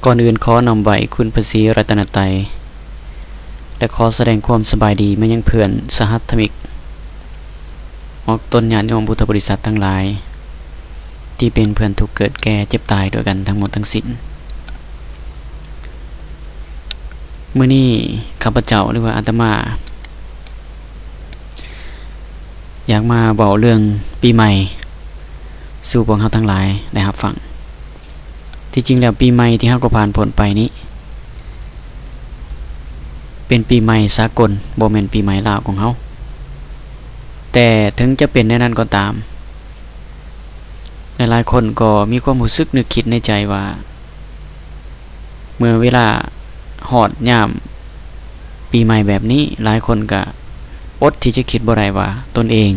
ก่อนอื่นขอนำไหวคุณพระศรีรัตนตรัยและขอแสดงความสบายดีมายังเพื่อนสหัธมิกออกตนญาติโยมพุทธบริษัททั้งหลายที่เป็นเพื่อนทุกเกิดแก่เจ็บตายด้วยกันทั้งหมดทั้งสิ้นมื้อนี้ข้าพเจ้าหรือว่าอาตมาอยากมาบอกเรื่องปีใหม่สู่พวกเราทั้งหลายได้รับฟังที่จริงแล้วปีใหม่ที่เฮาก็ผ่านพ้นไปนี้เป็นปีใหม่สากลบ่แม่นปีใหม่ลาวของเฮาแต่ถึงจะเป็นในนั้นก็ตามหลายๆคนก็มีความรู้สึกนึกคิดในใจว่าเมื่อเวลาฮอดยามปีใหม่แบบนี้หลายคนก็อดที่จะคิดบ่ได้ว่าตนเอง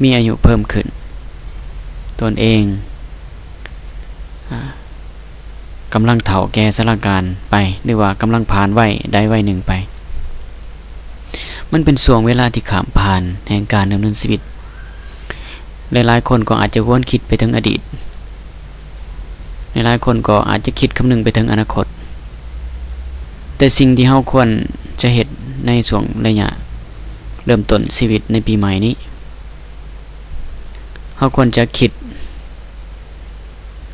มีอายุเพิ่มขึ้นตนเองกำลังเฒ่าแก่สถานการณ์ไปหรือว่ากำลังผ่านวัยใดวัยหนึ่งไปมันเป็นช่วงเวลาที่ข้ามผ่านแห่งการดำเนินชีวิตหลายๆคนก็อาจจะวนคิดไปถึงอดีตหลายๆคนก็อาจจะคิดคำนึงไปถึงอนาคตแต่สิ่งที่เฮาควรจะเฮ็ดในช่วงระยะเริ่มต้นชีวิตในปีใหม่นี้เฮาควรจะคิด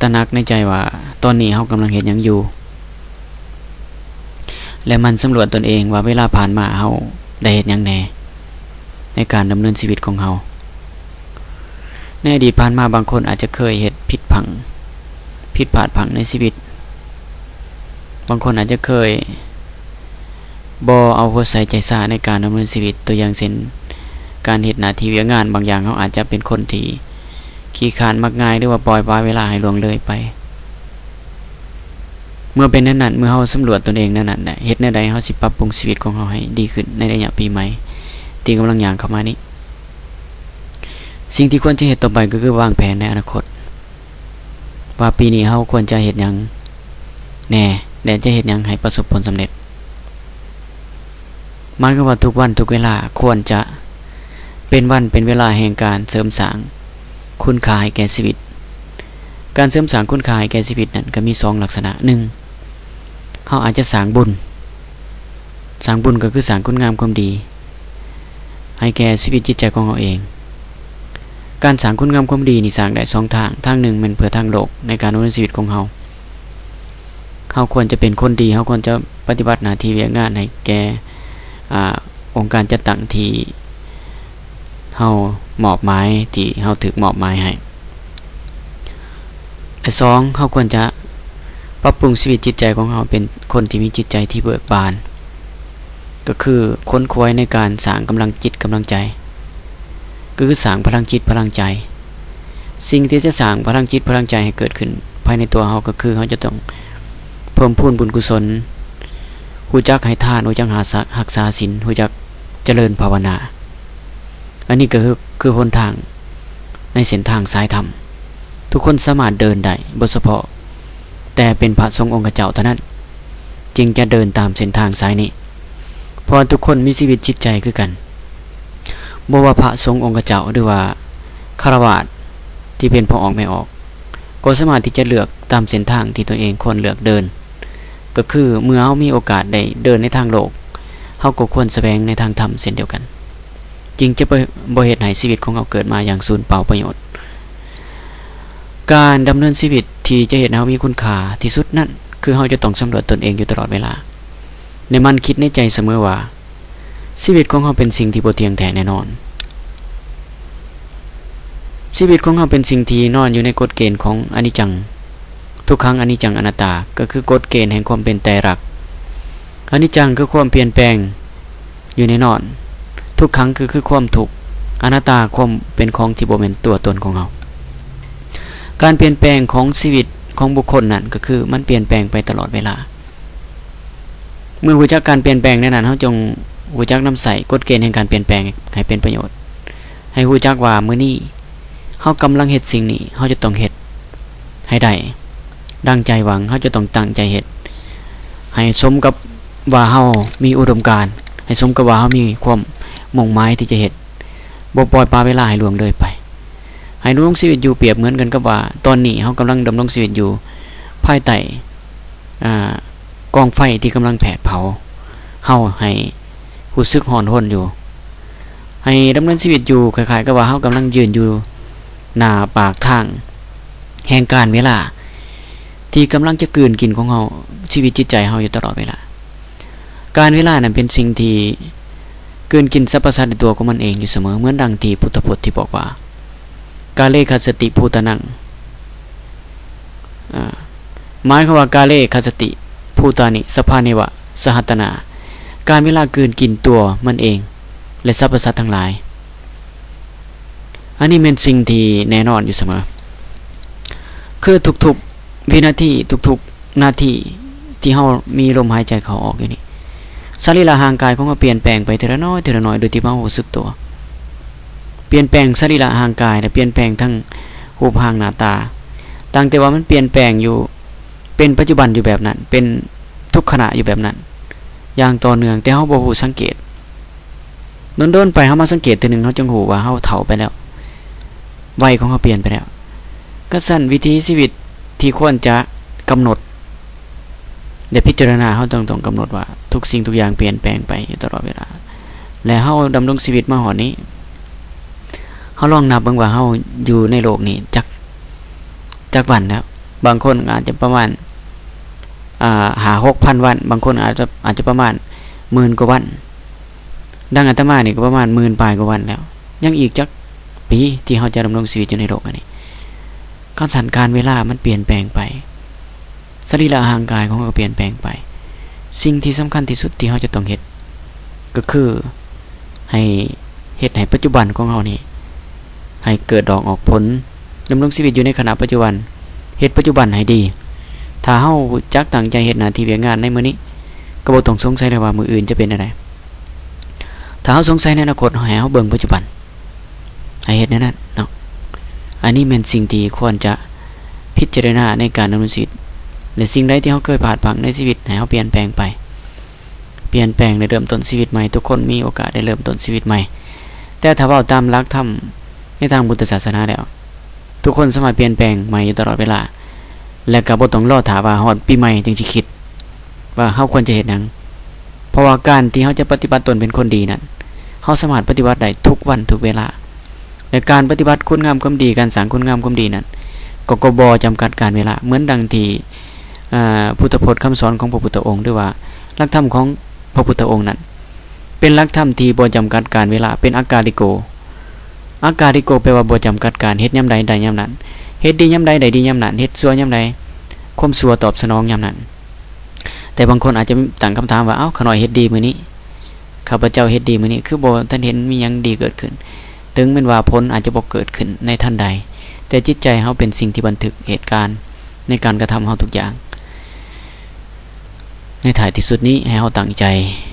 ตระหนักในใจว่าตอนนี้เฮากำลังเฮ็ดหยังอยู่และมันสำรวจตนเองว่าเวลาผ่านมาเฮาได้เฮ็ดหยังแน่ในการดำเนินชีวิตของเฮาในอดีตผ่านมาบางคนอาจจะเคยเฮ็ดผิดพลาดพลั้งในชีวิตบางคนอาจจะเคยบ่เอาหัวใส่ใจใส่ในการดำเนินชีวิตตัวอย่างเช่นการเฮ็ดหน้าที่เวียงานบางอย่างเขาอาจจะเป็นคนที่ขี้คร้านมักง่ายหรือว่าปล่อยปละเวลาให้ล่วงเลยไปเมื่อเป็นนั้นเมื่อเฮาสำรวจตนเองนั้นน่ะเฮ็ดแนวใดเฮาสิปรับปรุงชีวิตของเฮาให้ดีขึ้นในระยะปีใหม่ที่กำลังย่างเข้ามานี้สิ่งที่ควรจะเฮ็ดต่อไปก็คือวางแผนในอนาคตว่าปีนี้เฮาควรจะเฮ็ดหยังแน่และจะเฮ็ดหยังให้ประสบผลสำเร็จหมายความว่าทุกวันทุกเวลาควรจะเป็นวันเป็นเวลาแห่งการเสริมสร้างคุณค่าให้แก่ชีวิตการเสริมสร้างคุณค่าให้แก่ชีวิตนั้นก็มี2ลักษณะ1เฮาอาจจะสร้างบุญก็คือสร้างคุณงามความดีให้แก่ชีวิตจิตใจของเฮาเองการสร้างคุณงามความดีนี่สร้างได้2ทางหนึ่งมันเพื่อทางโลกในการดำเนินชีวิตของเฮาควรจะเป็นคนดีเฮาควรจะปฏิบัติหน้าที่เวียงานให้แก่องค์การจัดตั้งที่เฮามอบหมายที่เฮาถูกมอบหมายให้และ2เฮาควรจะปรับปรุงชีวิตจิตใจของเฮาเป็นคนที่มีจิตใจที่เบิกบานก็คือค้นคว้าในการสร้างกำลังจิตกำลังใจก็คือสร้างพลังจิตพลังใจสิ่งที่จะสร้างพลังจิตพลังใจให้เกิดขึ้นภายในตัวเฮาก็คือเฮาจะต้องเพิ่มพูนบุญกุศลรู้จักให้ทานรู้จักรักษาศีลรู้จักเจริญภาวนาอันนี้ก็คือหนทางในเส้นทางสายธรรมทุกคนสามารถเดินได้บ่เฉพาะแต่เป็นพระสงฆ์องค์เจ้าเท่านั้นจึงจะเดินตามเส้นทางสายนี้เพราะทุกคนมีชีวิตจิตใจคือกันบ่ว่าพระสงฆ์องค์เจ้าหรือว่าฆราวาสที่เป็นพ่อออกแม่ออกก็สามารถที่จะเลือกตามเส้นทางที่ตนเองควรเลือกเดินก็คือเมื่อเฮามีโอกาสได้เดินในทางโลกเฮาก็ควรแสวงในทางธรรมเช่นเดียวกันจึงจะบ่เฮ็ดให้ชีวิตของเฮาเกิดมาอย่างสูญเปล่าประโยชน์การดำเนินชีวิตที่จะเฮ็ดให้เฮามีคุณค่าที่สุดนั่นคือเฮาจะต้องสำรวจตนเองอยู่ตลอดเวลาในมันคิดในใจเสมอว่าชีวิตของเฮาเป็นสิ่งที่บ่เที่ยงแท้แน่นอนชีวิตของเฮาเป็นสิ่งที่นอนอยู่ในกฎเกณฑ์ของอนิจจังทุกครั้งอนิจจังอนัตตาก็คือกฎเกณฑ์แห่งความเป็นไตรลักษณ์อนิจจังคือความเปลี่ยนแปลงอยู่ในนอนทุกครั้งคือความทุกข์อนัตตาความเป็นของที่บ่แม่นตัวตนของเฮาการเปลี่ยนแปลงของชีวิตของบุคคลนั้นก็คือมันเปลี่ยนแปลงไปตลอดเวลาเมื่อรู้จักการเปลี่ยนแปลงนั้นเฮาจงรู้จักนำใส่กฎเกณฑ์แห่งการเปลี่ยนแปลงให้เป็นประโยชน์ให้รู้จักว่ามื้อนี้เฮากำลังเฮ็ดสิ่งนี้เฮาจะต้องเฮ็ดให้ได้ดังใจหวังเฮาจะต้องตั้งใจเฮ็ดให้สมกับว่าเฮามีอุดมการณ์ให้สมกับว่าเฮามีความมุ่งหมายที่จะเฮ็ดบ่ปล่อยปละเวลาให้ล่วงเลยไปให้ดำรงชีวิตอยู่เปรียบเหมือนกันกับว่าตอนนี้เฮากำลังดำรงชีวิตอยู่ภายใต้ กองไฟที่กำลังแผดเผาเฮาให้รู้สึกร้อนรนอยู่ให้ดำเนินชีวิตอยู่คล้ายๆกับว่าเฮากำลังยืนอยู่หน้าปากทางแห่งการเวลาที่กำลังจะกลืนกินของเฮาชีวิตจิตใจเฮาอยู่ตลอดเวลาการเวลานั้นเป็นสิ่งที่กลืนกินสรรพสัตว์ในตัวของมันเองอยู่เสมอเหมือนดังที่พุทธพจน์ที่บอกว่ากาเลคัสสติภูตนังหมายความว่ากาเลคัสสติภูตานิสภาเนวะสหัตนาการเวลากลืนกินตัวมันเองและสรรพสัตว์ทั้งหลายอันนี้เป็นสิ่งที่แน่นอนอยู่เสมอคือทุกๆวินาทีทุกๆนาทีที่เฮามีลมหายใจเข้าออกอยู่นี่สรีระร่างกายของเราเปลี่ยนแปลงไปทีละน้อยทีละน้อยโดยที่เรารู้สึกตัวเปลี่ยนแปลงสรีระร่างกายและเปลี่ยนแปลงทั้งรูปร่างหน้าตาต่างแต่ว่ามันเปลี่ยนแปลงอยู่เป็นปัจจุบันอยู่แบบนั้นเป็นทุกขณะอยู่แบบนั้นอย่างต่อเนื่องแต่เฮาบ่ฮู้สังเกตโดนๆไปเฮามาสังเกตทีนึงเฮาจึงฮู้ว่าเฮาเฒ่าไปแล้ววัยของเฮาเปลี่ยนไปแล้วก็สั่นวิถีชีวิตที่ควรจะกำหนดแต่พิจารณาเฮาต้องกำหนดว่าทุกสิ่งทุกอย่างเปลี่ยนแปลงไปอยู่ตลอดเวลาและเฮาดำรงชีวิตมาหอดนี้เฮาลองนับเบิ่งว่าเฮาอยู่ในโลกนี้จักวันแล้วบางคนอาจจะประมาณ6,000 วันบางคนอาจจะประมาณ10,000 กว่าวันดังอาตมานี่ก็ประมาณ10,000 ปลายกว่าวันแล้วยังอีกจักปีที่เฮาจะดำรงชีวิตอยู่ในโลกอันนี้การสั่นการเวลามันเปลี่ยนแปลงไปสรีระร่างกายของเราเปลี่ยนแปลงไปสิ่งที่สำคัญที่สุดที่เราจะต้องเฮ็ดก็คือให้เฮ็ดให้ปัจจุบันของเรานี่ให้เกิดดอกออกผลดำรงชีวิตอยู่ในขณะปัจจุบันเฮ็ดปัจจุบันให้ดีถ้าเฮาจักตั้งใจเฮ็ดหน้าที่เวียกงานในมื้อนี้ก็บ่ต้องสงสัยเลยว่ามื้ออื่นจะเป็นอะไรถ้าเฮาสงสัยในอนาคตให้เฮาเบิ่งปัจจุบันให้เฮ็ดแนวนั้นเนาะอันนี้เป็นสิ่งที่ควรจะพิจารณาในการดำรงชีวิตและสิ่งใดที่เฮาเคยผ่านผังในชีวิตให้เฮาเปลี่ยนแปลงไปเปลี่ยนแปลงได้เริ่มต้นชีวิตใหม่ทุกคนมีโอกาสได้เริ่มต้นชีวิตใหม่แต่ถ้าเว้าตามหลักธรรมในทางพุทธศาสนาแล้วทุกคนสามารถเปลี่ยนแปลงใหม่อยู่ตลอดเวลาและก็บ่ต้องรอถาว่าฮอดปีใหม่จึงสิคิดว่าเฮาควรจะเฮ็ดหยังเพราะว่าการที่เฮาจะปฏิบัติตนเป็นคนดีนั้นเฮาสามารถปฏิบัติได้ทุกวันทุกเวลาและการปฏิบัติคุณงามความดีการสร้างคุณงามความดีนั้นก็บ่จำกัดการเวลาเหมือนดังที่พุทธพจน์คำสอนของพระพุทธองค์ด้วยว่าหลักธรรมของพระพุทธองค์นั้นเป็นหลักธรรมที่บ่จำกัดการเวลาเป็นอากาลิโกแปลว่าบ่จำกัดการเฮ็ดยามใดได้ยามนั้นเฮ็ดดียามใดได้ดียามนั้นเฮ็ดชั่วยามใดความชั่วตอบสนองยามนั้นแต่บางคนอาจจะตั้งคำถามว่าเอ้าขน้อยเฮ็ดดีมื้อนี้ข้าพเจ้าเฮ็ดดีมื้อนี้คือบ่ทันเห็นมีหยังดีเกิดขึ้นถึงแม้ว่าผลอาจจะบ่เกิดขึ้นในทันใดแต่จิตใจเฮาเป็นสิ่งที่บันทึกเหตุการณ์ในการกระทำเฮาทุกอย่างในท้ายที่สุดนี้ให้เฮาตั้งใจ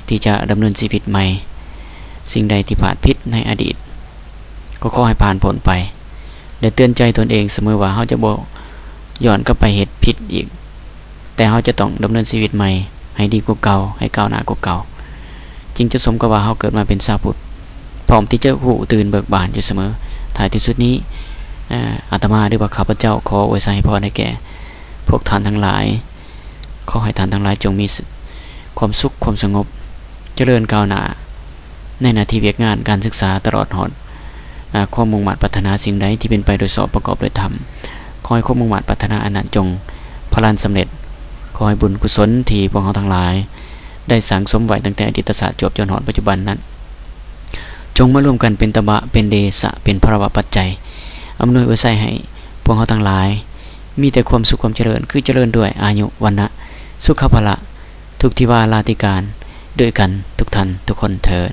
ที่จะดำเนินชีวิตใหม่สิ่งใดที่ผ่านผิดในอดีตก็ขอให้ผ่านพ้นไปและเตือนใจตนเองเสมอว่าเฮาจะบ่ย้อนกลับไปเฮ็ดผิดอีกแต่เฮาจะต้องดำเนินชีวิตใหม่ให้ดีกว่าเก่าให้ก้าวหน้ากว่าเก่าจึงจะสมกับว่าเฮาเกิดมาเป็นชาวพุทธพร้อมที่จะรู้ตื่นเบิกบานอยู่เสมอท้ายที่สุดนี้อาตมาหรือว่าข้าพเจ้าขออวยพรให้พรให้แก่พวกท่านทั้งหลายขอให้ท่านทั้งหลายจงมีความสุขความสงบเจริญก้าวหน้าในหน้าที่เวียกงานการศึกษาตลอดหอดความมุ่งมั่นปรารถนาสิ่งใดที่เป็นไปโดยสอบประกอบโดยธรรมขอให้ความมุ่งมั่นปรารถนาอันนั้นจงพลันสำเร็จขอให้บุญกุศลที่พวกเราทั้งหลายได้สั่งสมไว้ตั้งแต่อดีตศาสตร์จบจนหอดปัจจุบันนั้นจงมาร่วมกันเป็นตบะเป็นเดสะเป็นภรวะปัจจัยอำนวยอวยไสให้พวกเราทั้งหลายมีแต่ความสุขความเจริญคือเจริญด้วยอายุวันนะสุขภละทุกทิวาลาติการด้วยกันทุกท่านทุกคนเถิด